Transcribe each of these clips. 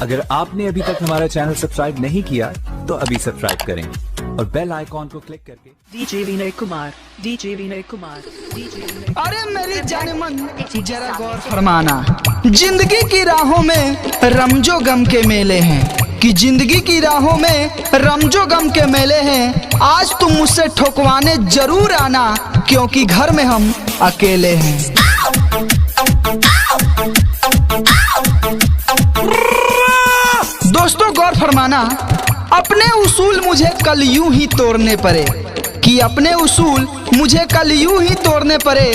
अगर आपने अभी तक हमारा चैनल सब्सक्राइब नहीं किया तो अभी सब्सक्राइब करें और बेल आइकॉन को क्लिक करके डीजे विनय कुमार अरे मेरी जाने मन जरा गौर फरमाना। जिंदगी की राहों में रमजो गम के मेले हैं कि जिंदगी की राहों में रमजो गम के मेले हैं। आज तुम मुझसे ठोकवाने जरूर आना क्योंकि घर में हम अकेले हैं। दोस्तों गौर फरमाना, अपने उसूल मुझे कल यूं ही तोड़ने पड़े कि अपने उसूल मुझे कल यूं ही तोड़ने पड़े।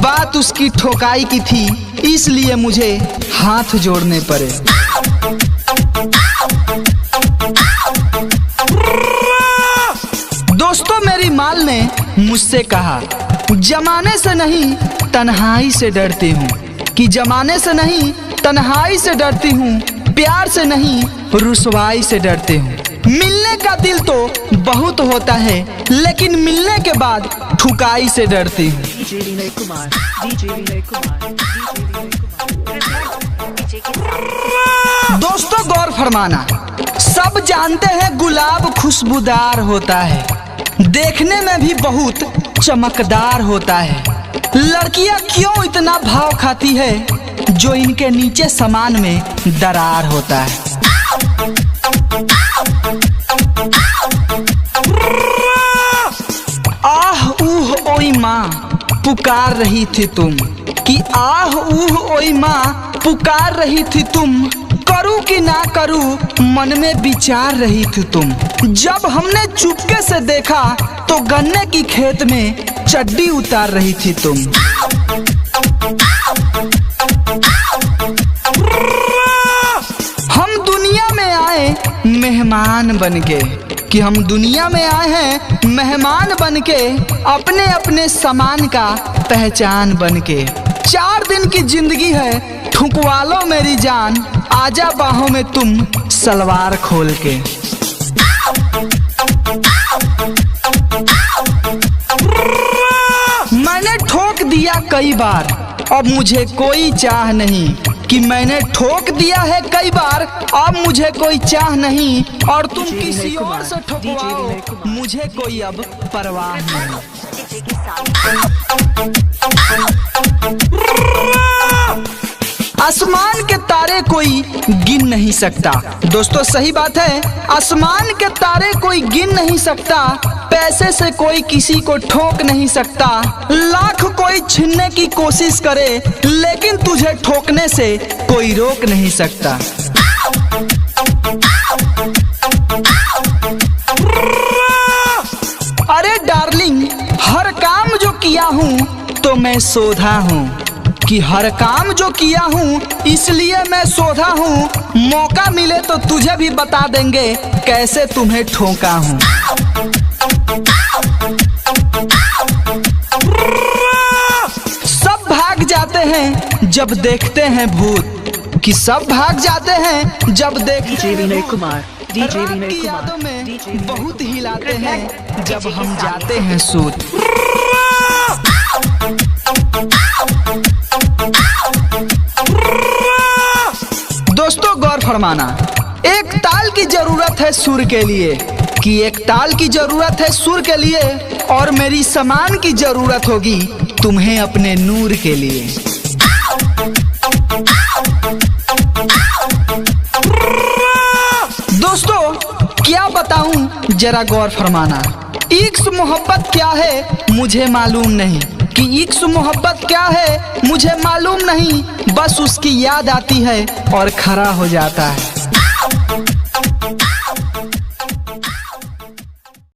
बात उसकी ठोकाई की थी इसलिए मुझे हाथ जोड़ने पड़े। दोस्तों मेरी माल ने मुझसे कहा जमाने से नहीं तन्हाई से डरती हूँ, कि जमाने से नहीं तन्हाई से डरती हूँ, प्यार से नहीं रुसवाई से डरती हूँ। मिलने का दिल तो बहुत होता है लेकिन मिलने के बाद ठुकाई से डरती हूँ। दोस्तों गौर फरमाना, सब जानते हैं गुलाब खुशबूदार होता है, देखने में भी बहुत चमकदार होता है। लड़कियां क्यों इतना भाव खाती है जो इनके नीचे सामान में दरार होता है। आह ऊह ओई माँ पुकार रही थी तुम, कि आह ऊह ओई माँ पुकार रही थी तुम, करूँ कि ना करूँ मन में विचार रही थी तुम। जब हमने चुपके से देखा तो गन्ने की खेत में चड्डी उतार रही थी तुम। हम दुनिया में आए मेहमान बनके, कि हम दुनिया में आए हैं मेहमान बनके, अपने अपने सामान का पहचान बनके। 4 दिन की जिंदगी है ठुकवा लो मेरी जान, आजा बाहों में तुम सलवार खोल के। मैंने ठोक दिया कई बार अब मुझे कोई चाह नहीं, कि मैंने ठोक दिया है कई बार अब मुझे कोई चाह नहीं, और तुम किसी और से ठोकवाओ मुझे कोई अब परवाह नहीं। आसमान के तारे कोई गिन नहीं सकता। दोस्तों सही बात है, आसमान के तारे कोई गिन नहीं सकता, पैसे से कोई किसी को ठोक नहीं सकता। लाख कोई छीनने की कोशिश करे लेकिन तुझे ठोकने से कोई रोक नहीं सकता। अरे डार्लिंग, हर काम जो किया हूँ तो मैं सोधा हूँ, कि हर काम जो किया हूँ इसलिए मैं सोधा हूँ। मौका मिले तो तुझे भी बता देंगे कैसे तुम्हें ठोका हूँ। सब भाग जाते हैं जब देखते हैं भूत, कि सब भाग जाते हैं जब देखते हैं भूत। रात की यादों में बहुत हिलाते हैं जब हम जाते हैं सूत। दोस्तों गौर फरमाना, एक ताल की जरूरत है सुर के लिए, कि एक ताल की जरूरत है सुर के लिए, और मेरी सामान की जरूरत होगी तुम्हें अपने नूर के लिए। दोस्तों क्या बताऊं जरा गौर फरमाना, इश्क मोहब्बत क्या है मुझे मालूम नहीं, कि इश्क मोहब्बत क्या है मुझे मालूम नहीं, बस उसकी याद आती है और खड़ा हो जाता है।